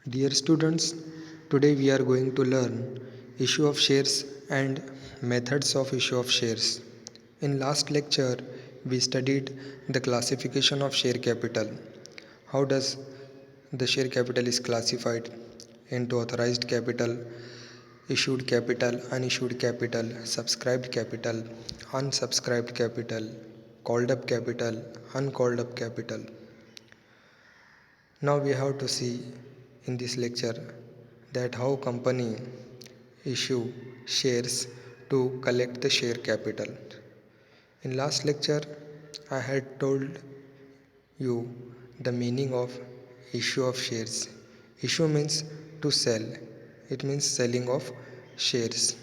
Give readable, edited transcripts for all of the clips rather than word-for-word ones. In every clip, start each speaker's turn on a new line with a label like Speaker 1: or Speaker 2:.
Speaker 1: Dear students, today we are going to learn issue of shares and methods of issue of shares. In last lecture, we studied the classification of share capital. How does the share capital is classified into authorized capital, issued capital, unissued capital, subscribed capital, unsubscribed capital, called up capital, uncalled up capital. Now we have to see in this lecture that how company issue shares to collect the share capital. In last lecture I had told you the meaning of issue of shares. Issue means to sell. It means selling of shares.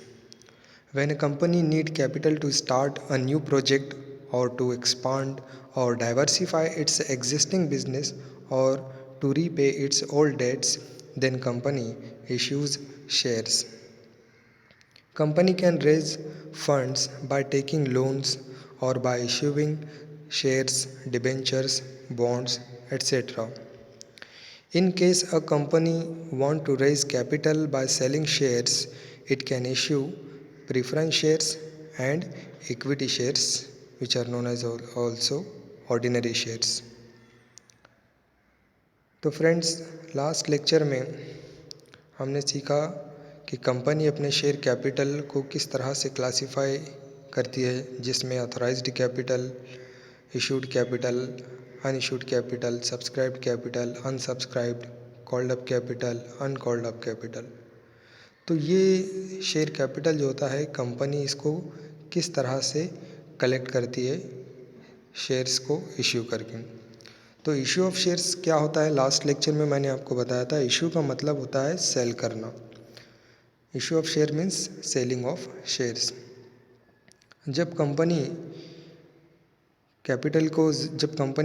Speaker 1: When a company need capital to start a new project or to expand or diversify its existing business or to repay its old debts, then company issues shares. Company can raise funds by taking loans or by issuing shares, debentures, bonds, etc. In case a company want to raise capital by selling shares, it can issue preference shares and equity shares, which are known as also ordinary shares. तो friends, last lecture में हमने सीखा कि company अपने share capital को किस तरह से क्लासिफाई करती है, जिसमें authorised capital, issued capital, unissued capital, subscribed capital, unsubscribed, called up capital, uncalled up capital. तो ये शेयर कैपिटल जो होता है, कंपनी इसको किस तरह से कलेक्ट करती है शेयर्स को इश्यू करके। तो इशू ऑफ शेयर्स क्या होता है, लास्ट लेक्चर में मैंने आपको बताया था। इशू का मतलब होता है सेल करना। Issue of share means selling of shares. जब कंपनी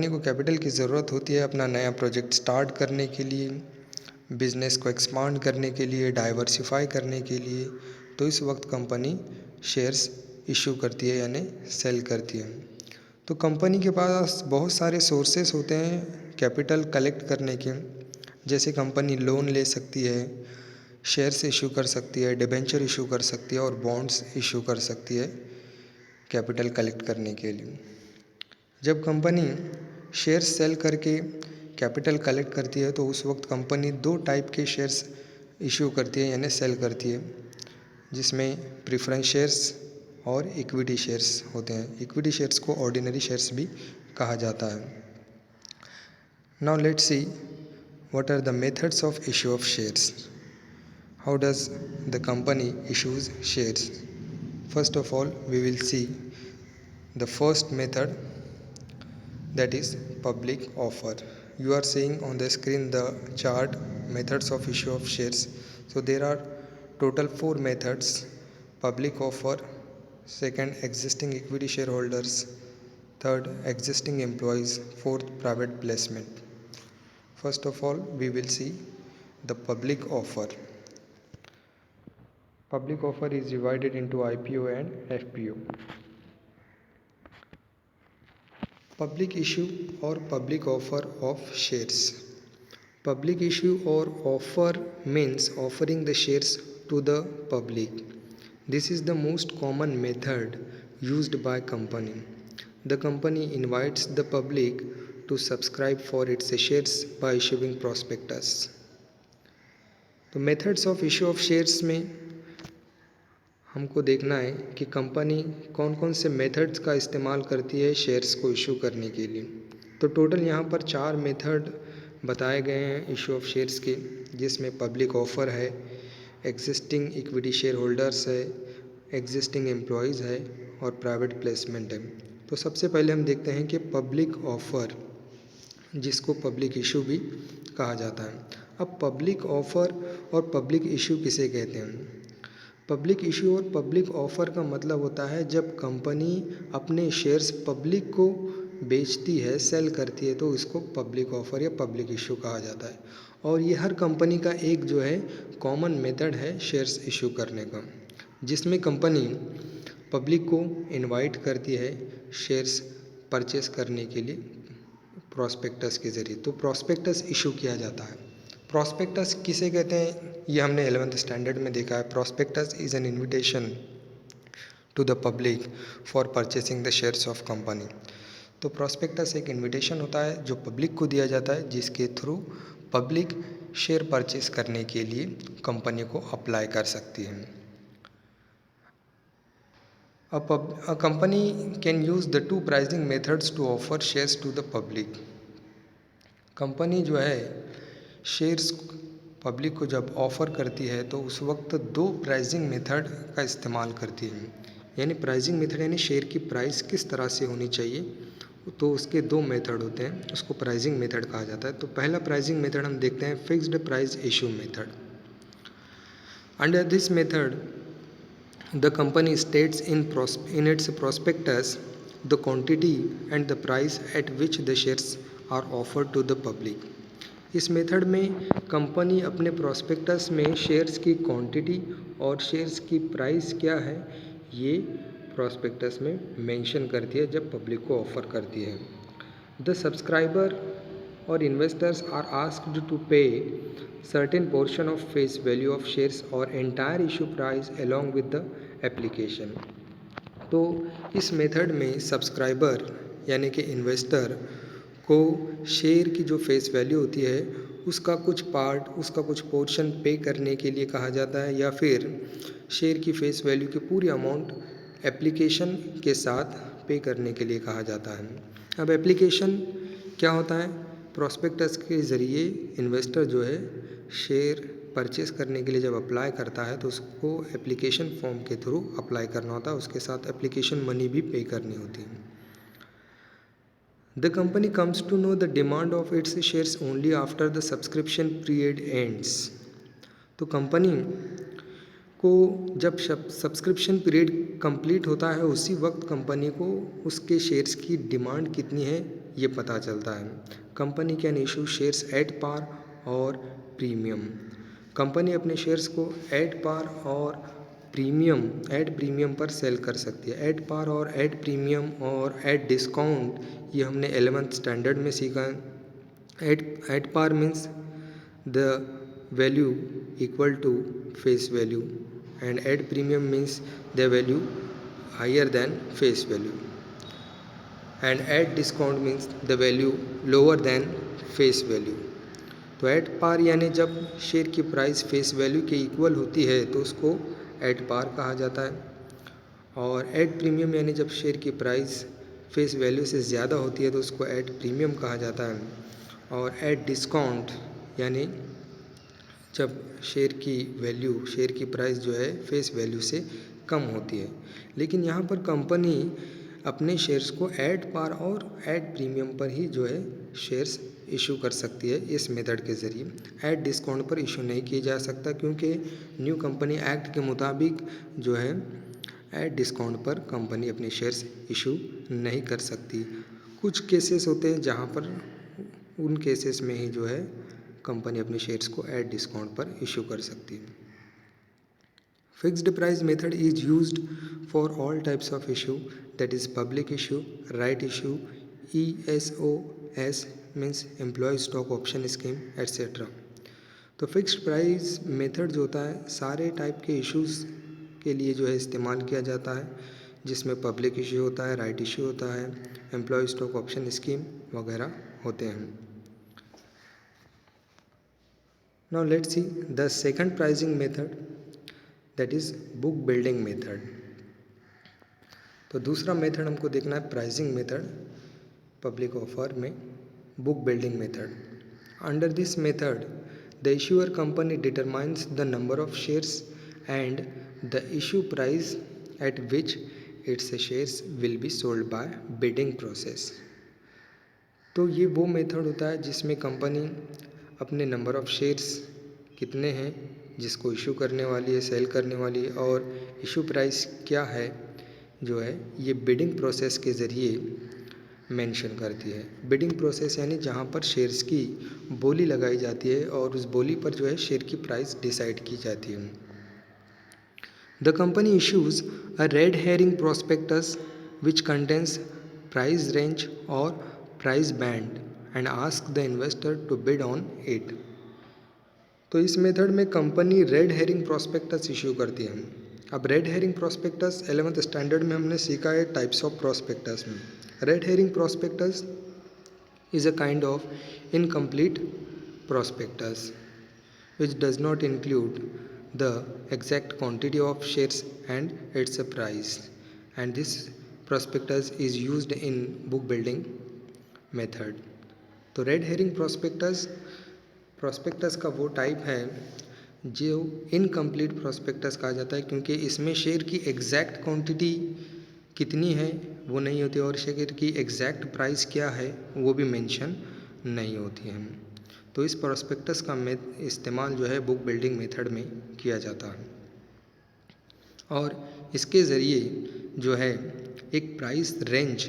Speaker 1: को कैपिटल की ज़रूरत होती है अपना नया प्रोजेक्ट स्टार्ट करने के लिए, बिजनेस को एक्सपांड करने के लिए, डाइवर्सिफाई करने के लिए, तो इस वक्त कंपनी शेयर्स इशू करती है यानी सेल करती है। तो कंपनी के पास बहुत सारे सोर्सेस होते हैं कैपिटल कलेक्ट करने के। जैसे कंपनी लोन ले सकती है, शेयर्स इशू कर सकती है, डिबेंचर इशू कर सकती है और बॉन्ड्स इशू कर सकती है कैपिटल कलेक्ट करने के लिए। जब कंपनी शेयर्स सेल करके कैपिटल कलेक्ट करती है तो उस वक्त कंपनी दो टाइप के शेयर्स इशू करती है यानी सेल करती है, जिसमें प्रेफरेंस शेयर्स और इक्विटी शेयर्स होते हैं। इक्विटी शेयर्स को ऑर्डिनरी शेयर्स भी कहा जाता है। Now let's see what are the methods of issue of shares. How does the company issues shares? First of all we will see the first method, that is public offer. You are seeing on the screen the chart methods of issue of shares. So there are total 4 methods: public offer, second existing equity shareholders, third existing employees, fourth private placement. First of all we will see the public offer. Public offer is divided into IPO and FPO. Public issue or public offer of shares. Public issue or offer means offering the shares to the public. This is the most common method used by company. The company invites the public to subscribe for its shares by issuing prospectus. तो methods of issue of shares में हमको देखना है कि company कौन कौन से methods का इस्तेमाल करती है शेयर्स को इशू करने के लिए। तो टोटल यहाँ पर 4 मेथड बताए गए हैं इशू ऑफ शेयर्स के, जिसमें पब्लिक ऑफ़र है, एग्जिस्टिंग इक्विटी शेयर होल्डर्स है, एग्जिस्टिंग एम्प्लॉयज़ है और प्राइवेट प्लेसमेंट है। तो सबसे पहले हम देखते हैं कि पब्लिक ऑफ़र, जिसको पब्लिक इशू भी कहा जाता है। अब पब्लिक ऑफ़र और पब्लिक इशू किसे कहते हैं? पब्लिक इशू और पब्लिक ऑफ़र का मतलब होता है जब कंपनी अपने शेयर्स पब्लिक को बेचती है, सेल करती है, तो इसको पब्लिक ऑफ़र या पब्लिक इशू कहा जाता है। और ये हर कंपनी का एक जो है कॉमन मेथड है शेयर्स इशू करने का, जिसमें कंपनी पब्लिक को इनवाइट करती है शेयर्स परचेस करने के लिए प्रॉस्पेक्टस के ज़रिए। तो प्रॉस्पेक्टस इशू किया जाता है। प्रॉस्पेक्टस किसे कहते हैं, ये हमने 11th स्टैंडर्ड में देखा है। Prospectus is an invitation to the public for purchasing the shares of company. तो प्रॉस्पेक्टस एक इन्विटेशन होता है जो पब्लिक को दिया जाता है, जिसके थ्रू पब्लिक शेयर परचेस करने के लिए कंपनी को अप्लाई कर सकती है। A company can use the two pricing methods to offer shares to the public। Company जो है शेयर्स पब्लिक को जब ऑफ़र करती है तो उस वक्त दो प्राइसिंग मेथड का इस्तेमाल करती है। यानी प्राइसिंग मेथड यानी शेयर की प्राइस किस तरह से होनी चाहिए, तो उसके दो मेथड होते हैं, उसको प्राइसिंग मेथड कहा जाता है। तो पहला प्राइसिंग मेथड हम देखते हैं, fixed price issue method. Under this method the company states in its prospectus the quantity and the price at which the shares are offered to the public। इस method में कंपनी अपने prospectus में shares की quantity और shares की price क्या है ये प्रोस्पेक्टस में मेंशन करती है जब पब्लिक को ऑफ़र करती है। The subscriber or investors are asked to pay certain portion of face value of shares or entire issue price along with the application। तो इस मेथड में सब्सक्राइबर यानी कि इन्वेस्टर को शेयर की जो फेस वैल्यू होती है उसका कुछ पार्ट, उसका कुछ पोर्शन पे करने के लिए कहा जाता है, या फिर शेयर की फेस वैल्यू की पूरी अमाउंट एप्लीकेशन के साथ पे करने के लिए कहा जाता है। अब एप्लीकेशन क्या होता है, प्रोस्पेक्टस के ज़रिए इन्वेस्टर जो है शेयर परचेस करने के लिए जब अप्लाई करता है तो उसको एप्लीकेशन फॉर्म के थ्रू अप्लाई करना होता है, उसके साथ एप्लीकेशन मनी भी पे करनी होती है। The company comes to know the demand of its shares only after the subscription period ends. तो कंपनी को जब सब्सक्रिप्शन पीरियड कंप्लीट होता है उसी वक्त कंपनी को उसके शेयर्स की डिमांड कितनी है ये पता चलता है। Company can issue shares at par और प्रीमियम। कंपनी अपने शेयर्स को एट पार और प्रीमियम पर सेल कर सकती है। एट पार और एट प्रीमियम और एट डिस्काउंट ये हमने 11th स्टैंडर्ड में सीखा है। At par means the value equal to face value and at premium means the value higher than face value and at discount means the value lower than face value। तो at par यानी जब share की price face value के equal होती है तो उसको at par कहा जाता है, और एट प्रीमियम यानी जब शेयर की प्राइस फेस वैल्यू से ज़्यादा होती है तो उसको एट प्रीमियम कहा जाता है, और एट डिस्काउंट यानी जब शेयर की प्राइस जो है फेस वैल्यू से कम होती है। लेकिन यहाँ पर कंपनी अपने शेयर्स को एट पार और एट प्रीमियम पर ही जो है शेयर्स इशू कर सकती है इस मेथड के ज़रिए। एट डिस्काउंट पर इशू नहीं किया जा सकता क्योंकि न्यू कंपनी एक्ट के मुताबिक जो है एट डिस्काउंट पर कंपनी अपने शेयर्स इशू नहीं कर सकती। कुछ केसेस होते हैं जहाँ पर उन केसेस में ही जो है कंपनी अपने शेयर्स को एट डिस्काउंट पर इशू कर सकती है। Fixed price method is used for all types of issue, that is public issue, right issue, ESOS means employ stock option scheme et cetera. तो फिक्स्ड प्राइस मेथड जो होता है सारे टाइप के इश्यूज़ के लिए जो है इस्तेमाल किया जाता है, जिसमें पब्लिक इशू होता है, राइट इशू होता है, एम्प्लॉय स्टॉक ऑप्शन स्कीम वगैरह होते हैं। Now let's see the second pricing method, that is book building method। तो दूसरा मेथड हमको देखना है प्राइसिंग मेथड पब्लिक ऑफर में, book building method. Under this method the issuer company determines the number of shares and the issue price at which it's shares will be sold by bidding process. तो ये वो method होता है जिसमें company अपने number of shares कितने हैं जिसको इशू करने वाली है, सेल करने वाली है, और इशू प्राइस क्या है जो है ये बिडिंग प्रोसेस के ज़रिए मेंशन करती है। बिडिंग प्रोसेस यानी जहाँ पर शेयर्स की बोली लगाई जाती है और उस बोली पर जो है शेयर की प्राइस डिसाइड की जाती है। The company issues a red herring prospectus which contains price range और price band and ask the investor to bid on it। तो इस मेथड में company red herring prospectus issue करती है। अब red herring prospectus 11th standard में हमने सीखा है टाइप्स ऑफ प्रोस्पेक्टस में। Red herring prospectus is a kind of incomplete prospectus which does not include the exact quantity of shares and its price, and this prospectus is used in book building method. तो red herring prospectus prospectus का वो type है जो incomplete prospectus कहा जाता है, क्योंकि इसमें शेयर की एग्जैक्ट क्वांटिटी कितनी है वो नहीं होती और शेयर की एग्जैक्ट प्राइस क्या है वो भी मेंशन नहीं होती है। तो इस प्रोस्पेक्टस का इस्तेमाल जो है बुक बिल्डिंग मेथड में किया जाता है और इसके ज़रिए जो है एक प्राइस रेंज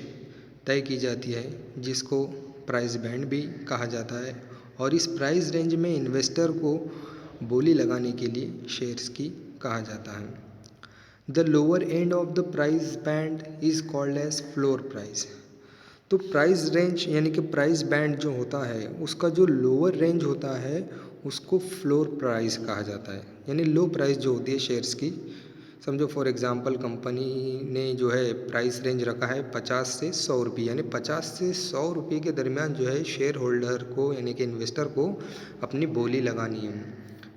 Speaker 1: तय की जाती है जिसको प्राइस बैंड भी कहा जाता है, और इस प्राइस रेंज में इन्वेस्टर को बोली लगाने के लिए शेयर्स की कहा जाता है। The lower end of the price band is called as floor price. तो प्राइस रेंज यानी कि प्राइस बैंड जो होता है उसका जो लोअर रेंज होता है उसको फ्लोर प्राइस कहा जाता है, यानी लो प्राइस जो होती है शेयर्स की। समझो फॉर एग्जांपल कंपनी ने जो है प्राइस रेंज रखा है 50 से 100 रुपये, यानी 50 से 100 रुपये के दरमियान जो है शेयर होल्डर को यानी कि इन्वेस्टर को अपनी बोली लगानी है।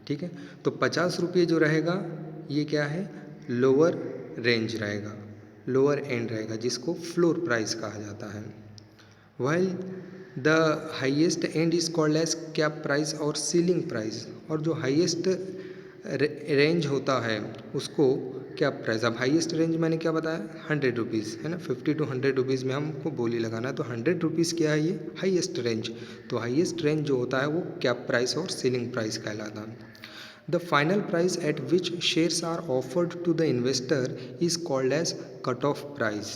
Speaker 1: ठीक है, तो 50 रुपये जो रहेगा ये क्या है, लोअर रेंज रहेगा, लोअर एंड रहेगा, जिसको फ्लोर प्राइस कहा जाता है। While the highest end is called as cap price or ceiling price, और जो हाईएस्ट रेंज होता है उसको कैप प्राइस। अब हाईएस्ट रेंज मैंने क्या बताया, 100 रुपीज़ है ना, 50 to 100 रुपीज़ में हमको बोली लगाना है, तो 100 रुपीज़ क्या है, ये हाईएस्ट रेंज। तो हाईएस्ट रेंज जो होता है वो cap price or ceiling price कहलाता है। The final price at which shares are offered to the investor is called as cut-off price.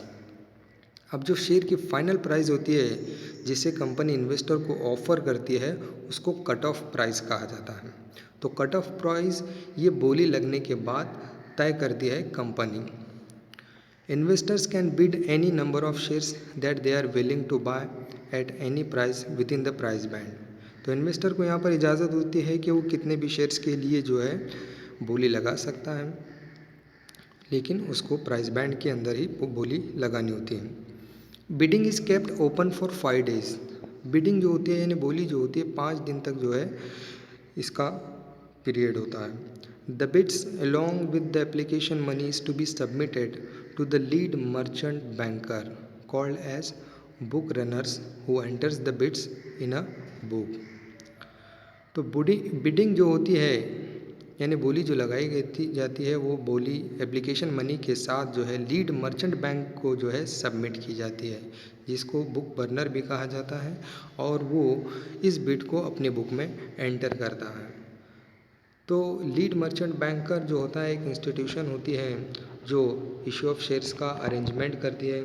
Speaker 1: अब जो शेयर की फाइनल प्राइस होती है जिसे कंपनी इन्वेस्टर को ऑफर करती है उसको कट ऑफ प्राइस कहा जाता है। तो कट ऑफ प्राइस ये बोली लगने के बाद तय करती है company. Investors can bid any number of shares that they are willing to buy at any price within the price band. तो इन्वेस्टर को यहाँ पर इजाज़त होती है कि वो कितने भी शेयर्स के लिए जो है बोली लगा सकता है, लेकिन उसको प्राइस बैंड के अंदर ही वो बोली लगानी होती है। Bidding is kept open for 5 days. Bidding जो होती है यानी बोली जो होती है 5 दिन तक जो है इसका पीरियड होता है। The bids along with the application money is to be submitted to the lead merchant banker called as book runners who enters the bids in a book. तो बिडिंग जो होती है यानी बोली जो लगाई गई जाती है वो बोली एप्लीकेशन मनी के साथ जो है लीड मर्चेंट बैंक को जो है सबमिट की जाती है, जिसको बुक बर्नर भी कहा जाता है, और वो इस बिड को अपने बुक में एंटर करता है। तो लीड मर्चेंट बैंकर जो होता है एक इंस्टीट्यूशन होती है जो इशू ऑफ शेयर्स का अरेंजमेंट करती है,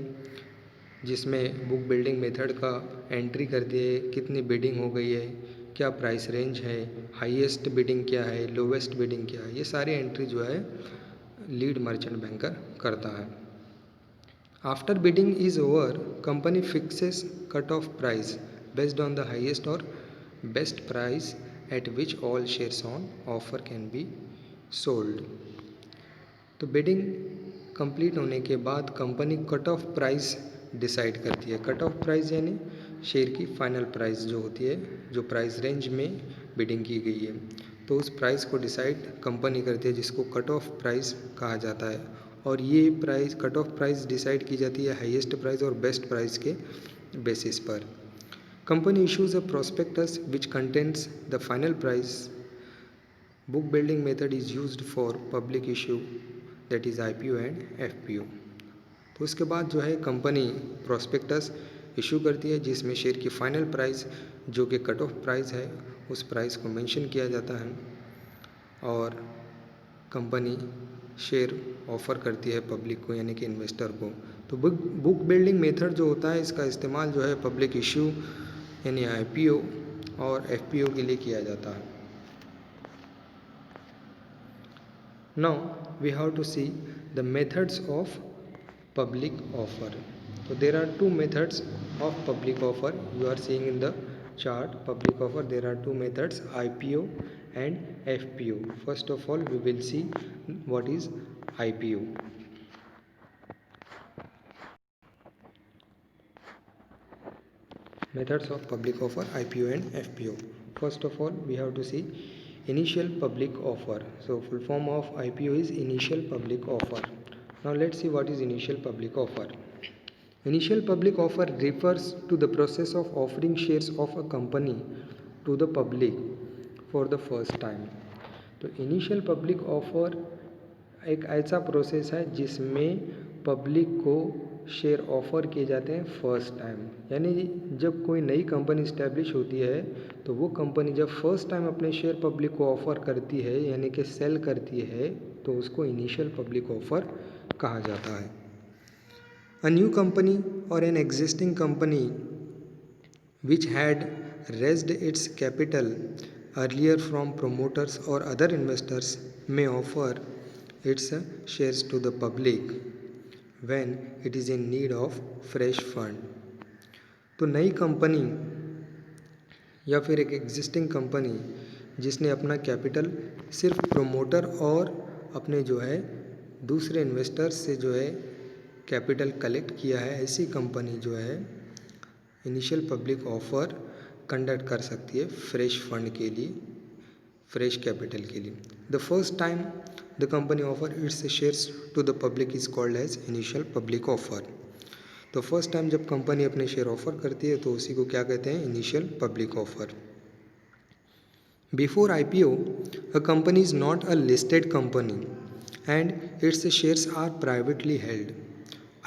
Speaker 1: जिसमें बुक बिल्डिंग मेथड का एंट्री करती है, कितनी बिडिंग हो गई है, क्या प्राइस रेंज है, हाईएस्ट बिडिंग क्या है, लोवेस्ट बिडिंग क्या है, ये सारी एंट्री जो है लीड मर्चेंट बैंकर करता है। After bidding is over company fixes cut off price based on the highest और best price at which all shares on offer can be sold. तो बिडिंग कंप्लीट होने के बाद company cut off price decide करती है। Cut off price यानी share की final price जो होती है, जो प्राइस रेंज में बिडिंग की गई है, तो उस प्राइस को डिसाइड कंपनी करती है, जिसको कट ऑफ प्राइस कहा जाता है। और ये price cut off price decide की जाती है हाईएस्ट प्राइस और बेस्ट प्राइस के बेसिस पर। Company issues a prospectus which contains the final price. Book building method is used for public issue that is IPO and FPO। तो उसके बाद जो है कंपनी प्रोस्पेक्टस इशू करती है जिसमें शेयर की फाइनल प्राइस जो कि कट ऑफ प्राइस है उस प्राइस को मेंशन किया जाता है, और कंपनी शेयर ऑफ़र करती है पब्लिक को यानी कि इन्वेस्टर को। तो बुक बिल्डिंग मेथड जो होता है इसका इस्तेमाल जो है पब्लिक इशू यानी IPO और FPO के लिए किया जाता है। Now we have to see the methods of public offer. So there are two methods of public offer. You are seeing in the chart public offer. There are two methods, IPO and FPO. First of all, we will see what is IPO. Methods of public offer, IPO and FPO. First of all, we have to see initial public offer. So full form of IPO is initial public offer. Now let's see what is initial public offer. Initial public offer refers to the process of offering shares of a company to the public for the first time. तो initial public offer एक ऐसा process है जिसमें public को share offer किए जाते हैं first time. यानी जब कोई नई कंपनी इस्टेब्लिश होती है तो वो कंपनी जब फर्स्ट टाइम अपने शेयर पब्लिक को ऑफ़र करती है यानी कि सेल करती है तो उसको इनिशियल पब्लिक ऑफ़र कहा जाता है। A new company or an existing company which had raised its capital earlier from promoters or other investors may offer its shares to the public when it is in need of fresh fund। तो नई company या फिर एक existing company जिसने अपना capital सिर्फ promoter और अपने जो है दूसरे इन्वेस्टर्स से जो है कैपिटल कलेक्ट किया है, ऐसी कंपनी जो है इनिशियल पब्लिक ऑफर कंडक्ट कर सकती है फ्रेश फंड के लिए, फ्रेश कैपिटल के लिए। The first time the company offer its shares to the public is called as initial public offer. तो फर्स्ट टाइम जब कंपनी अपने शेयर ऑफर करती है तो उसी को क्या कहते हैं, initial public offer. Before IPO a company is not a listed company and its shares are privately held।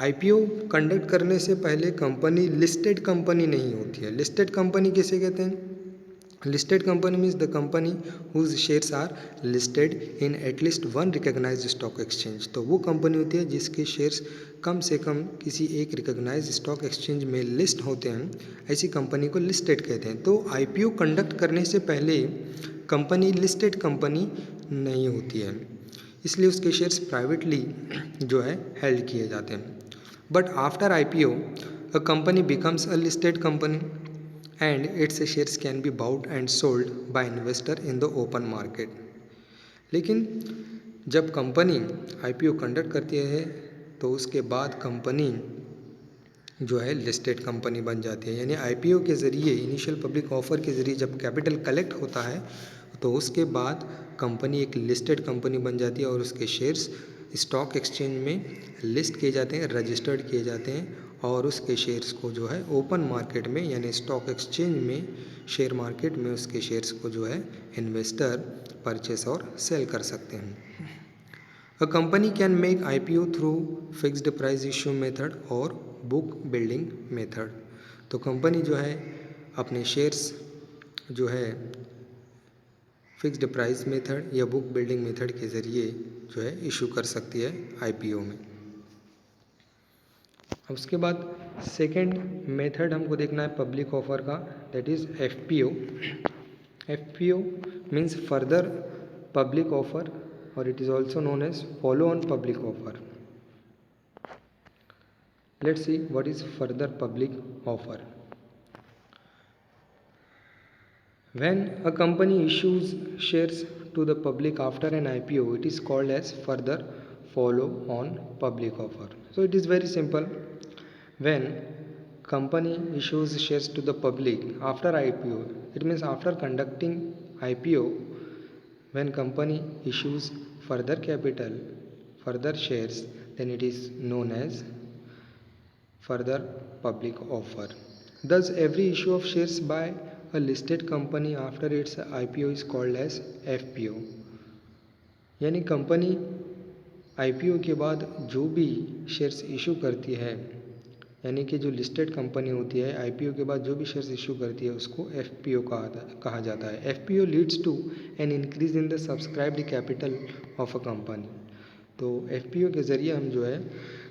Speaker 1: IPO conduct करने से पहले कंपनी लिस्टेड कंपनी नहीं होती है। लिस्टेड कंपनी किसे कहते हैं? Listed company means the company whose shares are listed in at least one recognised stock exchange. तो वो कंपनी होती है जिसके शेयर्स कम से कम किसी एक रिकॉग्नाइज्ड स्टॉक एक्सचेंज में लिस्ट होते हैं, ऐसी कंपनी को लिस्टेड कहते हैं। तो IPO कंडक्ट करने से पहले कंपनी लिस्टेड कंपनी नहीं होती है, इसलिए उसके शेयर्स प्राइवेटली जो है हेल्ड किए जाते हैं। But after IPO a company becomes a listed company and its shares can be bought and sold by investor in the open market। लेकिन जब कंपनी IPO कंडक्ट करती है तो उसके बाद कंपनी जो है लिस्टेड कंपनी बन जाती है। यानी IPO के ज़रिए, इनिशियल पब्लिक ऑफर के ज़रिए जब कैपिटल कलेक्ट होता है तो उसके बाद कंपनी एक लिस्टेड कंपनी बन जाती है और उसके शेयर्स स्टॉक एक्सचेंज में लिस्ट किए जाते हैं, रजिस्टर्ड किए जाते हैं और उसके शेयर्स को जो है ओपन मार्केट में यानी स्टॉक एक्सचेंज में, शेयर मार्केट में उसके शेयर्स को जो है इन्वेस्टर परचेस और सेल कर सकते हैं। A company can make IPO through fixed price issue method और बुक बिल्डिंग मेथड। तो कंपनी जो है अपने शेयर्स जो है फिक्स्ड प्राइस मेथड या बुक बिल्डिंग मेथड के ज़रिए जो है इशू कर सकती है IPO में। अब उसके बाद सेकंड मेथड हमको देखना है पब्लिक ऑफर का, that is FPO। FPO means further public offer और it is also known as follow on public offer. Let's see what is further public offer. When a company issues shares to the public after an IPO, it is called as further follow-on public offer. So it is very simple. When company issues shares to the public after IPO, it means after conducting IPO, when company issues further capital, further shares, then it is known as further public offer. Thus, every issue of shares by a listed company after its IPO is called as FPO। यानी company IPO के बाद जो भी shares issue करती है, यानी कि जो लिस्टेड कंपनी होती है IPO के बाद जो भी शेयर्स इशू करती है उसको FPO कहा जाता है। FPO leads to an increase in the subscribed capital of a company. तो FPO के ज़रिए हम जो है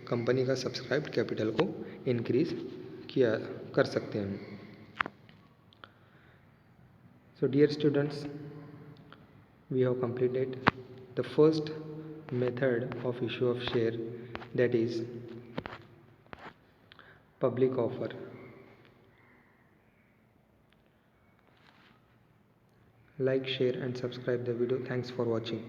Speaker 1: कंपनी का सब्सक्राइब्ड कैपिटल को इंक्रीज कर सकते हैं। So dear students, we have completed the first method of issue of share, that is public offer। Like, share and subscribe the video. Thanks for watching.